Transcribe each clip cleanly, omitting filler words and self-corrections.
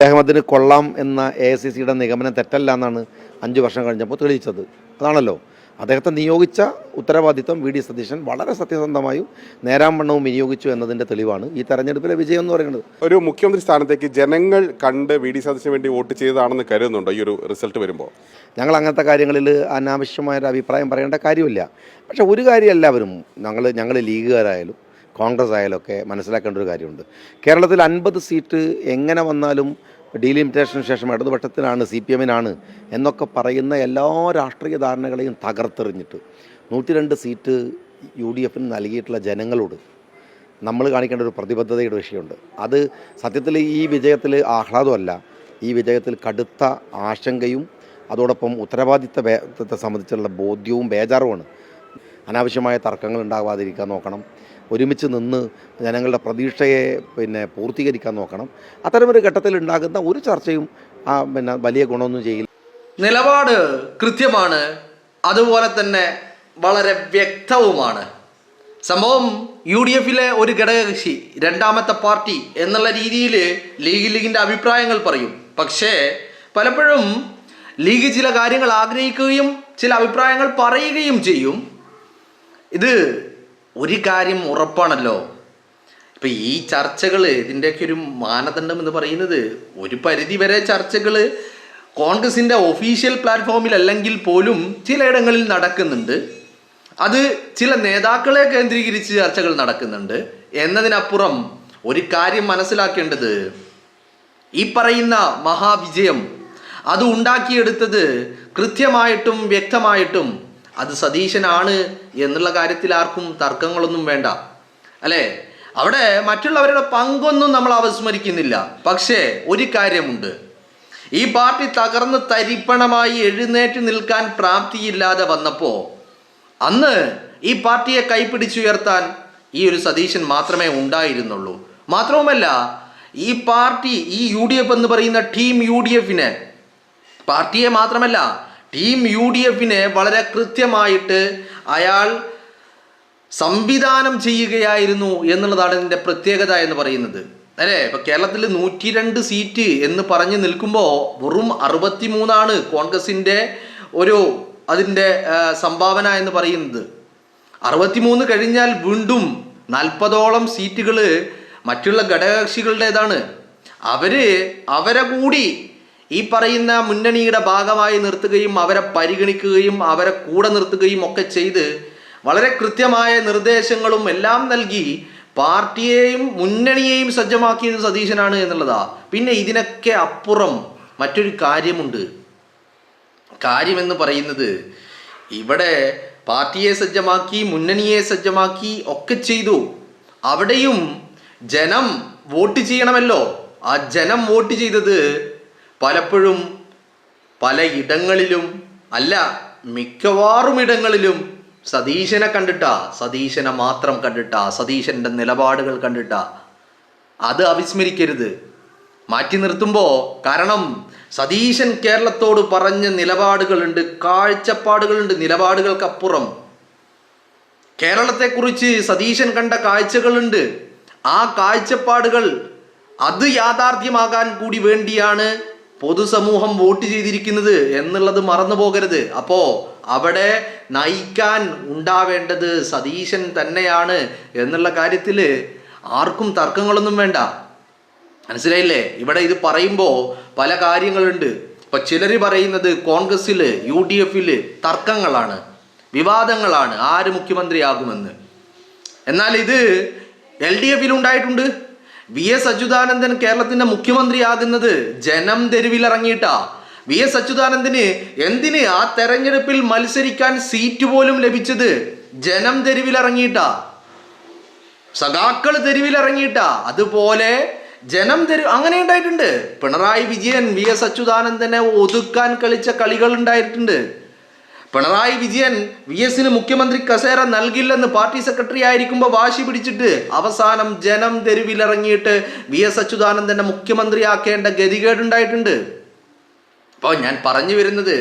അദ്ദേഹം അതിന് കൊള്ളാം എന്ന AICCയുടെ നിഗമനം തെറ്റല്ല എന്നാണ് 5 വർഷം കഴിഞ്ഞപ്പോൾ തെളിയിച്ചത്. അതാണല്ലോ അദ്ദേഹത്തെ നിയോഗിച്ച ഉത്തരവാദിത്വം VD സതീശൻ വളരെ സത്യസന്ധമായും നേരാംവണ്ണവും വിനിയോഗിച്ചു എന്നതിൻ്റെ തെളിവാണ് ഈ തെരഞ്ഞെടുപ്പിലെ വിജയം എന്ന് പറയുന്നത്. ഒരു മുഖ്യമന്ത്രി സ്ഥാനത്തേക്ക് ജനങ്ങൾ കണ്ട് VD സതീശന് വേണ്ടി വോട്ട് ചെയ്തതാണെന്ന് കരുതുന്നുണ്ടോ ഈ ഒരു റിസൾട്ട് വരുമ്പോൾ? ഞങ്ങൾ അങ്ങനത്തെ കാര്യങ്ങളിൽ അനാവശ്യമായൊരു അഭിപ്രായം പറയേണ്ട കാര്യമില്ല. പക്ഷേ ഒരു കാര്യം എല്ലാവരും ഞങ്ങൾ ലീഗുകാരായാലും കോൺഗ്രസ് ആയാലും ഒക്കെ മനസ്സിലാക്കേണ്ട ഒരു കാര്യമുണ്ട്. കേരളത്തിൽ 50 സീറ്റ് എങ്ങനെ വന്നാലും ഡീലിമിറ്റേഷന് ശേഷം ഇടതുപക്ഷത്തിനാണ് CPM-നാണ് എന്നൊക്കെ പറയുന്ന എല്ലാ രാഷ്ട്രീയ ധാരണകളെയും തകർത്തെറിഞ്ഞിട്ട് 102 സീറ്റ് UDF-ന് നൽകിയിട്ടുള്ള ജനങ്ങളോട് നമ്മൾ കാണിക്കേണ്ട ഒരു പ്രതിബദ്ധതയുടെ വിഷയമുണ്ട്. അത് സത്യത്തിൽ ഈ വിജയത്തിൽ ആഹ്ലാദമല്ല, ഈ വിജയത്തിൽ കടുത്ത ആശങ്കയും അതോടൊപ്പം ഉത്തരവാദിത്തത്തെ സംബന്ധിച്ചുള്ള ബോധ്യവും ബേജാറുമാണ്. അനാവശ്യമായ തർക്കങ്ങൾ ഉണ്ടാകാതിരിക്കാൻ നോക്കണം. ഒരുമിച്ച് നിന്ന് ജനങ്ങളുടെ പ്രതീക്ഷയെ പൂർത്തീകരിക്കാൻ നോക്കണം. അത്തരമൊരു ഘട്ടത്തിൽ ഉണ്ടാകുന്ന ഒരു ചർച്ചയും വലിയ ഗുണമൊന്നും ചെയ്യില്ല. നിലപാട് കൃത്യമാണ്, അതുപോലെ തന്നെ വളരെ വ്യക്തവുമാണ്. സംഭവം UDF-ലെ ഒരു ഘടകകക്ഷി, രണ്ടാമത്തെ പാർട്ടി എന്നുള്ള രീതിയിൽ ലീഗിൻ്റെ അഭിപ്രായങ്ങൾ പറയും. പക്ഷേ പലപ്പോഴും ലീഗ് ചില കാര്യങ്ങൾ ആഗ്രഹിക്കുകയും ചില അഭിപ്രായങ്ങൾ പറയുകയും ചെയ്യും. ഇത് ഒരു കാര്യം ഉറപ്പാണല്ലോ, ഇപ്പം ഈ ചർച്ചകൾ, ഇതിൻ്റെയൊക്കെ ഒരു മാനദണ്ഡം എന്ന് പറയുന്നത് ഒരു പരിധി വരെ ചർച്ചകൾ കോൺഗ്രസിൻ്റെ ഒഫീഷ്യൽ പ്ലാറ്റ്ഫോമിൽ അല്ലെങ്കിൽ പോലും ചിലയിടങ്ങളിൽ നടക്കുന്നുണ്ട്. അത് ചില നേതാക്കളെ കേന്ദ്രീകരിച്ച് ചർച്ചകൾ നടക്കുന്നുണ്ട്. എന്നതിനപ്പുറം ഒരു കാര്യം മനസ്സിലാക്കേണ്ടത്, ഈ പറയുന്ന മഹാവിജയം അത് ഉണ്ടാക്കിയെടുത്തത് കൃത്യമായിട്ടും വ്യക്തമായിട്ടും അത് സതീശനാണ് എന്നുള്ള കാര്യത്തിൽ ആർക്കും തർക്കങ്ങളൊന്നും വേണ്ട, അല്ലേ? അവിടെ മറ്റുള്ളവരുടെ പങ്കൊന്നും നമ്മൾ അപസ്മരിക്കുന്നില്ല. പക്ഷേ ഒരു കാര്യമുണ്ട്, ഈ പാർട്ടി തകർന്ന് തരിപ്പണമായി എഴുന്നേറ്റ് നിൽക്കാൻ പ്രാപ്തിയില്ലാതെ വന്നപ്പോൾ അന്ന് ഈ പാർട്ടിയെ കൈപ്പിടിച്ചുയർത്താൻ ഈ ഒരു സതീശൻ മാത്രമേ ഉണ്ടായിരുന്നുള്ളൂ. മാത്രവുമല്ല, ഈ പാർട്ടി, ഈ UDF എന്ന് പറയുന്ന ടീം UDF-നെ, പാർട്ടിയെ മാത്രമല്ല ടീം UDF-നെ വളരെ കൃത്യമായിട്ട് അയാൾ സംവിധാനം ചെയ്യുകയായിരുന്നു എന്നുള്ളതാണ് ഇതിൻ്റെ പ്രത്യേകത എന്ന് പറയുന്നത്, അല്ലേ? ഇപ്പം കേരളത്തിൽ 102 സീറ്റ് എന്ന് പറഞ്ഞ് നിൽക്കുമ്പോൾ വെറും 63 കോൺഗ്രസിൻ്റെ അതിൻ്റെ സംഭാവന എന്ന് പറയുന്നത്. 63 കഴിഞ്ഞാൽ വീണ്ടും 40ഓളം സീറ്റുകൾ മറ്റുള്ള ഘടകകക്ഷികളുടേതാണ്. അവരെ കൂടി ഈ പറയുന്ന മുന്നണിയുടെ ഭാഗമായി നിർത്തുകയും അവരെ പരിഗണിക്കുകയും അവരെ കൂടെ നിർത്തുകയും ഒക്കെ ചെയ്ത് വളരെ കൃത്യമായ നിർദ്ദേശങ്ങളും എല്ലാം നൽകി പാർട്ടിയെയും മുന്നണിയെയും സജ്ജമാക്കിയത് സതീശനാണ് എന്നുള്ളതാ. പിന്നെ ഇതിനൊക്കെ അപ്പുറം മറ്റൊരു കാര്യമുണ്ട്. കാര്യമെന്ന് പറയുന്നത്, ഇവിടെ പാർട്ടിയെ സജ്ജമാക്കി മുന്നണിയെ സജ്ജമാക്കി ഒക്കെ ചെയ്തു. അവിടെയും ജനം വോട്ട് ചെയ്യണമല്ലോ. ആ ജനം വോട്ട് ചെയ്തത് പലപ്പോഴും പല ഇടങ്ങളിലും, അല്ല മിക്കവാറും ഇടങ്ങളിലും സതീശനെ കണ്ടിട്ടാ, സതീശനെ മാത്രം കണ്ടിട്ടാ, സതീശൻ്റെ നിലപാടുകൾ കണ്ടിട്ടാ. അത് അവിസ്മരിക്കരുത്, മാറ്റി നിർത്തുമ്പോൾ. കാരണം സതീശൻ കേരളത്തോട് പറഞ്ഞ നിലപാടുകളുണ്ട്, കാഴ്ചപ്പാടുകളുണ്ട്. നിലപാടുകൾക്കപ്പുറം കേരളത്തെക്കുറിച്ച് സതീശൻ കണ്ട കാഴ്ചകളുണ്ട്. ആ കാഴ്ചപ്പാടുകൾ അത് യാഥാർത്ഥ്യമാകാൻ കൂടി വേണ്ടിയാണ് പൊതുസമൂഹം വോട്ട് ചെയ്തിരിക്കുന്നത് എന്നുള്ളത് മറന്നു പോകരുത്. അപ്പോൾ അവിടെ നയിക്കാൻ ഉണ്ടാവേണ്ടത് സതീശൻ തന്നെയാണ് എന്നുള്ള കാര്യത്തിൽ ആർക്കും തർക്കങ്ങളൊന്നും വേണ്ട. മനസ്സിലായില്ലേ? ഇവിടെ ഇത് പറയുമ്പോൾ പല കാര്യങ്ങളുണ്ട്. ഇപ്പം ചിലർ പറയുന്നത് കോൺഗ്രസ്സിൽ UDF-ൽ തർക്കങ്ങളാണ്, വിവാദങ്ങളാണ്, ആര് മുഖ്യമന്ത്രിയാകുമെന്ന്. എന്നാൽ ഇത് LDF-ൽ ഉണ്ടായിട്ടുണ്ട്. VS അച്യുതാനന്ദൻ കേരളത്തിന്റെ മുഖ്യമന്ത്രിയാകുന്നത് ജനം തെരുവിലിറങ്ങിയിട്ടാ. VS അച്യുതാനന്ദന് എന്തിന് ആ തെരഞ്ഞെടുപ്പിൽ മത്സരിക്കാൻ സീറ്റ് പോലും ലഭിച്ചത് ജനം തെരുവിലിറങ്ങിയിട്ടാ, സഖാക്കൾ തെരുവിലിറങ്ങിയിട്ടാ. അതുപോലെ ജനം അങ്ങനെ ഉണ്ടായിട്ടുണ്ട്. പിണറായി വിജയൻ VS അച്യുതാനന്ദനെ ഒതുക്കാൻ കളിച്ച കളികൾ ഉണ്ടായിട്ടുണ്ട്. പിണറായി വിജയൻ VS-ന് മുഖ്യമന്ത്രി കസേര നൽകില്ലെന്ന് പാർട്ടി സെക്രട്ടറി ആയിരിക്കുമ്പോൾ വാശി പിടിച്ചിട്ട് അവസാനം ജനം തെരുവിലിറങ്ങിയിട്ട് VS അച്യുതാനന്ദനെ മുഖ്യമന്ത്രിയാക്കേണ്ട ഗതികേടുണ്ടായിട്ടുണ്ട്. അപ്പോൾ ഞാൻ പറഞ്ഞു വരുന്നത്,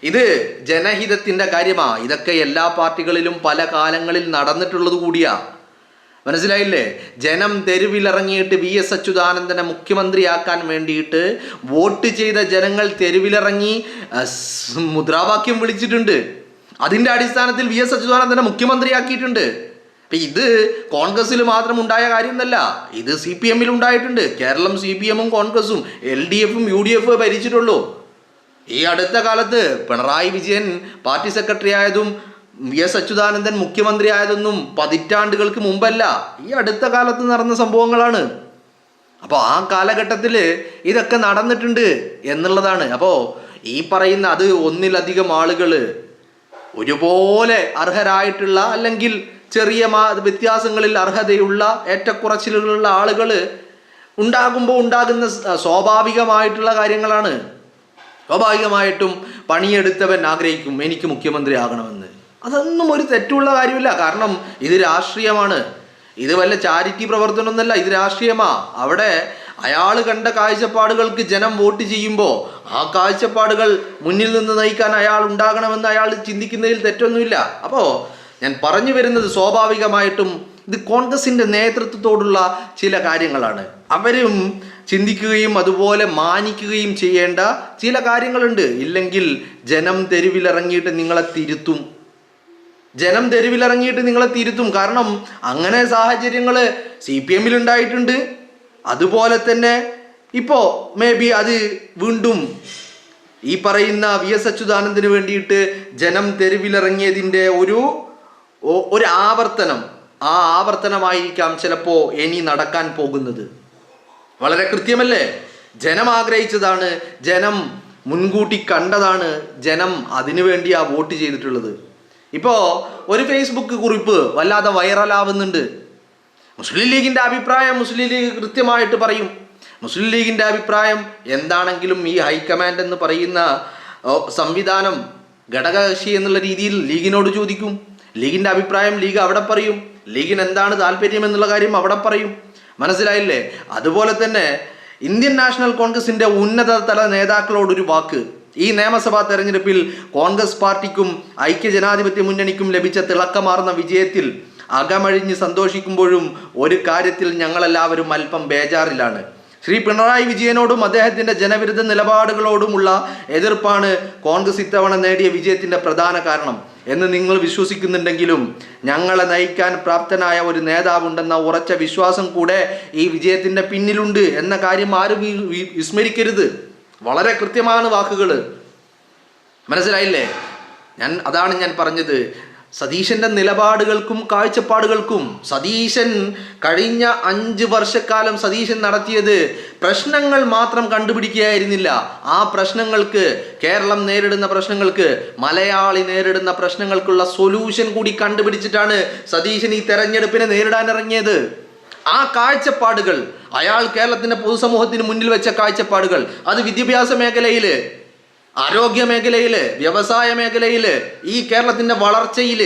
ഇത് ജനഹിതത്തിൻ്റെ കാര്യമാണ്. ഇതൊക്കെ എല്ലാ പാർട്ടികളിലും പല കാലങ്ങളിൽ നടന്നിട്ടുള്ളത് കൂടിയാ. മനസ്സിലായില്ലേ? ജനം തെരുവിലിറങ്ങിയിട്ട് VS അച്യുതാനന്ദനെ മുഖ്യമന്ത്രിയാക്കാൻ വേണ്ടിയിട്ട് വോട്ട് ചെയ്ത ജനങ്ങൾ തെരുവിലിറങ്ങി മുദ്രാവാക്യം വിളിച്ചിട്ടുണ്ട്. അതിൻ്റെ അടിസ്ഥാനത്തിൽ VS അച്യുതാനന്ദനെ മുഖ്യമന്ത്രിയാക്കിയിട്ടുണ്ട്. അപ്പം ഇത് കോൺഗ്രസ്സിൽ മാത്രം ഉണ്ടായ കാര്യമൊന്നല്ല, ഇത് CPM ഉണ്ടായിട്ടുണ്ട്. കേരളം CPM കോൺഗ്രസും LDF UDF ഭരിച്ചിട്ടുള്ളൂ. ഈ അടുത്ത കാലത്ത് പിണറായി വിജയൻ പാർട്ടി സെക്രട്ടറി ആയതും VS അച്യുതാനന്ദൻ മുഖ്യമന്ത്രി ആയതൊന്നും പതിറ്റാണ്ടുകൾക്ക് മുമ്പല്ല, ഈ അടുത്ത കാലത്ത് നടന്ന സംഭവങ്ങളാണ്. അപ്പോൾ ആ കാലഘട്ടത്തിൽ ഇതൊക്കെ നടന്നിട്ടുണ്ട് എന്നുള്ളതാണ്. അപ്പോൾ ഈ പറയുന്ന അത് ഒന്നിലധികം ആളുകൾ ഒരുപോലെ അർഹരായിട്ടുള്ള അല്ലെങ്കിൽ ചെറിയ വ്യത്യാസങ്ങളിൽ അർഹതയുള്ള ഏറ്റക്കുറച്ചിലുകളുള്ള ആളുകൾ ഉണ്ടാകുമ്പോൾ ഉണ്ടാകുന്ന സ്വാഭാവികമായിട്ടുള്ള കാര്യങ്ങളാണ്. സ്വാഭാവികമായിട്ടും പണിയെടുത്തവൻ ആഗ്രഹിക്കും എനിക്ക് മുഖ്യമന്ത്രി ആകണമെന്ന്. അതൊന്നും ഒരു തെറ്റുള്ള കാര്യമില്ല. കാരണം ഇത് രാഷ്ട്രീയമാണ്, ഇത് വല്ല ചാരിറ്റി പ്രവർത്തനമൊന്നുമല്ല, ഇത് രാഷ്ട്രീയമാണ്. അവിടെ അയാൾ കണ്ട കാഴ്ചപ്പാടുകൾക്ക് ജനം വോട്ട് ചെയ്യുമ്പോൾ ആ കാഴ്ചപ്പാടുകൾ മുന്നിൽ നിന്ന് നയിക്കാൻ അയാൾ ഉണ്ടാകണമെന്ന് അയാൾ ചിന്തിക്കുന്നതിൽ തെറ്റൊന്നുമില്ല. അപ്പോൾ ഞാൻ പറഞ്ഞു വരുന്നത് സ്വാഭാവികമായിട്ടും ഇത് കോൺഗ്രസിൻ്റെ നേതൃത്വത്തോടുള്ള ചില കാര്യങ്ങളാണ്. അവരും ചിന്തിക്കുകയും അതുപോലെ മാനിക്കുകയും ചെയ്യേണ്ട ചില കാര്യങ്ങളുണ്ട്. ഇല്ലെങ്കിൽ ജനം തെരുവിലിറങ്ങിയിട്ട് നിങ്ങളെ തിരുത്തും. ജനം തെരുവിലിറങ്ങിയിട്ട് നിങ്ങളെ തിരുത്തും. കാരണം അങ്ങനെ സാഹചര്യങ്ങൾ CPM ഉണ്ടായിട്ടുണ്ട്. അതുപോലെ തന്നെ ഇപ്പോൾ മേ ബി അത് വീണ്ടും ഈ പറയുന്ന VS അച്യുതാനന്ദന് വേണ്ടിയിട്ട് ജനം തെരുവിലിറങ്ങിയതിൻ്റെ ഒരു ആവർത്തനം, ആ ആവർത്തനമായിരിക്കാം ചിലപ്പോൾ ഇനി നടക്കാൻ പോകുന്നത്. വളരെ കൃത്യമല്ലേ? ജനം ആഗ്രഹിച്ചതാണ്, ജനം മുൻകൂട്ടി കണ്ടതാണ്, ജനം അതിനു വേണ്ടിയാണ് വോട്ട് ചെയ്തിട്ടുള്ളത്. ഇപ്പോൾ ഒരു ഫേസ്ബുക്ക് കുറിപ്പ് വല്ലാതെ വൈറലാവുന്നുണ്ട്. മുസ്ലിം ലീഗിൻ്റെ അഭിപ്രായം മുസ്ലിം ലീഗ് കൃത്യമായിട്ട് പറയും. മുസ്ലിം ലീഗിൻ്റെ അഭിപ്രായം എന്താണെങ്കിലും ഈ ഹൈക്കമാൻഡ് എന്ന് പറയുന്ന സംവിധാനം ഘടകകക്ഷി എന്നുള്ള രീതിയിൽ ലീഗിനോട് ചോദിക്കും. ലീഗിൻ്റെ അഭിപ്രായം ലീഗ് അവിടെ പറയും. ലീഗിന് എന്താണ് താല്പര്യം എന്നുള്ള കാര്യം അവിടെ പറയും. മനസ്സിലായില്ലേ? അതുപോലെ തന്നെ ഇന്ത്യൻ നാഷണൽ കോൺഗ്രസിൻ്റെ ഉന്നതതല നേതാക്കളോടൊരു വാക്ക്. ഈ നിയമസഭാ തെരഞ്ഞെടുപ്പിൽ കോൺഗ്രസ് പാർട്ടിക്കും ഐക്യജനാധിപത്യ മുന്നണിക്കും ലഭിച്ച തിളക്കമാർന്ന വിജയത്തിൽ അകമഴിഞ്ഞ് സന്തോഷിക്കുമ്പോഴും ഒരു കാര്യത്തിൽ ഞങ്ങളെല്ലാവരും അല്പം ബേജാറിലാണ്. ശ്രീ പിണറായി വിജയനോടും അദ്ദേഹത്തിൻ്റെ ജനവിരുദ്ധ നിലപാടുകളോടുമുള്ള എതിർപ്പാണ് കോൺഗ്രസ് ഇത്തവണ നേടിയ വിജയത്തിൻ്റെ പ്രധാന കാരണം എന്ന് നിങ്ങൾ വിശ്വസിക്കുന്നുണ്ടെങ്കിലും ഞങ്ങളെ നയിക്കാൻ പ്രാപ്തനായ ഒരു നേതാവുണ്ടെന്ന ഉറച്ച വിശ്വാസം കൂടെ ഈ വിജയത്തിൻ്റെ പിന്നിലുണ്ട് എന്ന കാര്യം ആരും വിസ്മരിക്കരുത്. വളരെ കൃത്യമാണ് വാക്കുകൾ. മനസ്സിലായില്ലേ? അതാണ് ഞാൻ പറഞ്ഞത്. സതീശൻ്റെ നിലപാടുകൾക്കും കാഴ്ചപ്പാടുകൾക്കും സതീശൻ കഴിഞ്ഞ 5 വർഷക്കാലം സതീശൻ നടത്തിയത് പ്രശ്നങ്ങൾ മാത്രം കണ്ടുപിടിക്കുകയായിരുന്നില്ല. ആ പ്രശ്നങ്ങൾക്ക്, കേരളം നേരിടുന്ന പ്രശ്നങ്ങൾക്ക്, മലയാളി നേരിടുന്ന പ്രശ്നങ്ങൾക്കുള്ള സൊല്യൂഷൻ കൂടി കണ്ടുപിടിച്ചിട്ടാണ് സതീശൻ ഈ തെരഞ്ഞെടുപ്പിനെ നേരിടാൻ ഇറങ്ങിയത്. ആ കാഴ്ചപ്പാടുകൾ, അയാൾ കേരളത്തിൻ്റെ പൊതുസമൂഹത്തിന് മുന്നിൽ വെച്ച കാഴ്ചപ്പാടുകൾ, അത് വിദ്യാഭ്യാസ മേഖലയിൽ, ആരോഗ്യ മേഖലയിൽ, വ്യവസായ മേഖലയിൽ, ഈ കേരളത്തിൻ്റെ വളർച്ചയിൽ,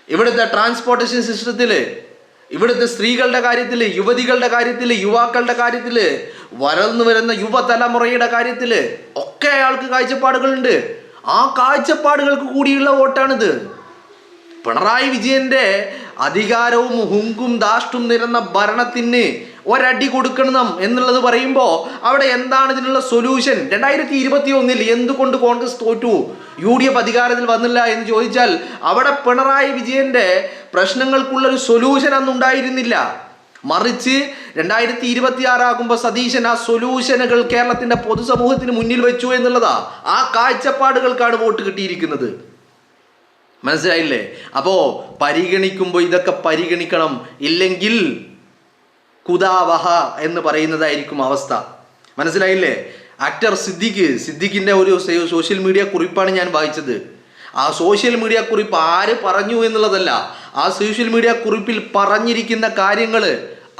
ഇവിടുത്തെ ട്രാൻസ്പോർട്ടേഷൻ സിസ്റ്റത്തിൽ, ഇവിടുത്തെ സ്ത്രീകളുടെ കാര്യത്തിൽ, യുവതികളുടെ കാര്യത്തിൽ, യുവാക്കളുടെ കാര്യത്തിൽ, വളർന്നു വരുന്ന യുവതലമുറയുടെ കാര്യത്തിൽ ഒക്കെ അയാൾക്ക് കാഴ്ചപ്പാടുകളുണ്ട്. ആ കാഴ്ചപ്പാടുകൾക്ക് കൂടിയുള്ള വോട്ടാണിത്. പിണറായി വിജയൻ്റെ അധികാരവും ഹുങ്കും ദാഷ്ടും നിറഞ്ഞ ഭരണത്തിന് ഒരടി കൊടുക്കണം എന്നുള്ളത് പറയുമ്പോൾ അവിടെ എന്താണ് ഇതിനുള്ള സൊല്യൂഷൻ? 2021 എന്തുകൊണ്ട് കോൺഗ്രസ് തോറ്റു, UDF അധികാരത്തിൽ വന്നില്ല എന്ന് ചോദിച്ചാൽ അവിടെ പിണറായി വിജയൻ്റെ പ്രശ്നങ്ങൾക്കുള്ളൊരു സൊല്യൂഷൻ അന്നുണ്ടായിരുന്നില്ല. മറിച്ച് 2026 ആകുമ്പോൾ സതീശൻ ആ സൊല്യൂഷനുകൾ കേരളത്തിൻ്റെ പൊതുസമൂഹത്തിന് മുന്നിൽ വെച്ചു എന്നുള്ളതാ. ആ കാഴ്ചപ്പാടുകൾക്കാണ് വോട്ട് കിട്ടിയിരിക്കുന്നത്. മനസ്സിലായില്ലേ? അപ്പോൾ പരിഗണിക്കുമ്പോൾ ഇതൊക്കെ പരിഗണിക്കണം. ഇല്ലെങ്കിൽ കുദാവഹ എന്ന് പറയുന്നതായിരിക്കും അവസ്ഥ. മനസ്സിലായില്ലേ? ആക്ടർ സിദ്ദിഖിൻ്റെ ഒരു സോഷ്യൽ മീഡിയ കുറിപ്പാണ് ഞാൻ വായിച്ചത്. ആ സോഷ്യൽ മീഡിയ കുറിപ്പ് ആര് പറഞ്ഞു എന്നുള്ളതല്ല, ആ സോഷ്യൽ മീഡിയ കുറിപ്പിൽ പറഞ്ഞിരിക്കുന്ന കാര്യങ്ങൾ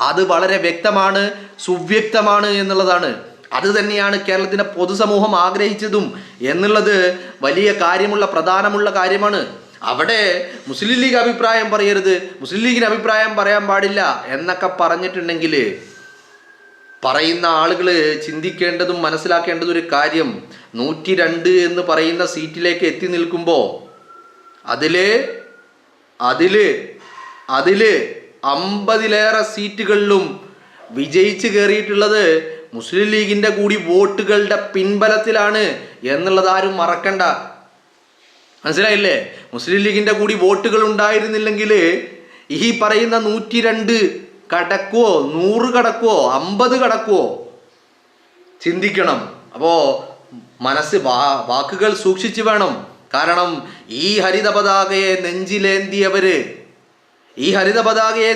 അത് വളരെ വ്യക്തമാണ്, സുവ്യക്തമാണ് എന്നുള്ളതാണ്. അത് തന്നെയാണ് കേരളത്തിൻ്റെ പൊതുസമൂഹം ആഗ്രഹിച്ചതും എന്നുള്ളത് വലിയ കാര്യമുള്ള പ്രധാനമുള്ള കാര്യമാണ്. അവിടെ മുസ്ലിം ലീഗ് അഭിപ്രായം പറയരുത്, മുസ്ലിം ലീഗിന് അഭിപ്രായം പറയാൻ പാടില്ല എന്നൊക്കെ പറഞ്ഞിട്ടുണ്ടെങ്കിൽ പറയുന്ന ആളുകൾ ചിന്തിക്കേണ്ടതും മനസ്സിലാക്കേണ്ടതും ഒരു കാര്യം, 102 എന്ന് പറയുന്ന സീറ്റിലേക്ക് എത്തി നിൽക്കുമ്പോൾ അതില് 50-ലേറെ സീറ്റുകളിലും വിജയിച്ച് കയറിയിട്ടുള്ളത് മുസ്ലിം ലീഗിന്റെ കൂടി വോട്ടുകളുടെ പിൻബലത്തിലാണ് എന്നുള്ളത് ആരും മറക്കണ്ട. മനസ്സിലായില്ലേ? മുസ്ലിം ലീഗിന്റെ കൂടി വോട്ടുകൾ ഉണ്ടായിരുന്നില്ലെങ്കിൽ ഈ പറയുന്ന 102 കടക്കുവോ, 100 കടക്കുവോ, 50 കടക്കുവോ? ചിന്തിക്കണം. അപ്പോൾ മനസ്സ് വാക്കുകൾ സൂക്ഷിച്ചു വേണം. കാരണം ഈ ഹരിത പതാകയെ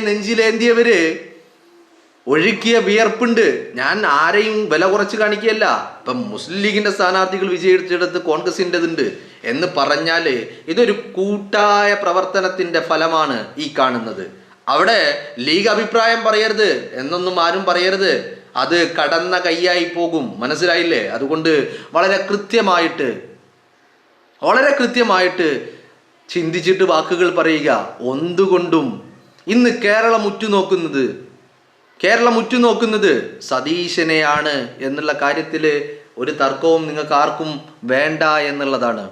നെഞ്ചിലേന്തിയവര് ഒഴുക്കിയ വിയർപ്പുണ്ട്. ഞാൻ ആരെയും വില കുറച്ച് കാണിക്കുകയല്ല. ഇപ്പം മുസ്ലിം ലീഗിന്റെ സ്ഥാനാർത്ഥികൾ വിജയിച്ചെടുത്ത് കോൺഗ്രസിൻ്റെതുണ്ട് എന്ന് പറഞ്ഞാൽ ഇതൊരു കൂട്ടായ പ്രവർത്തനത്തിന്റെ ഫലമാണ് ഈ കാണുന്നത്. അവിടെ ലീഗ് അഭിപ്രായം പറയരുത് എന്നൊന്നും ആരും പറയരുത്. അത് കടന്ന കൈയായി പോകും. മനസ്സിലായില്ലേ? അതുകൊണ്ട് വളരെ കൃത്യമായിട്ട് ചിന്തിച്ചിട്ട് വാക്കുകൾ പറയുക. എന്തുകൊണ്ടും ഇന്ന് കേരളം ഉറ്റുനോക്കുന്നത് സതീശനെയാണ് എന്നുള്ള കാര്യത്തിൽ ഒരു തർക്കവും നിങ്ങൾക്ക് ആർക്കും വേണ്ട എന്നുള്ളതാണ്.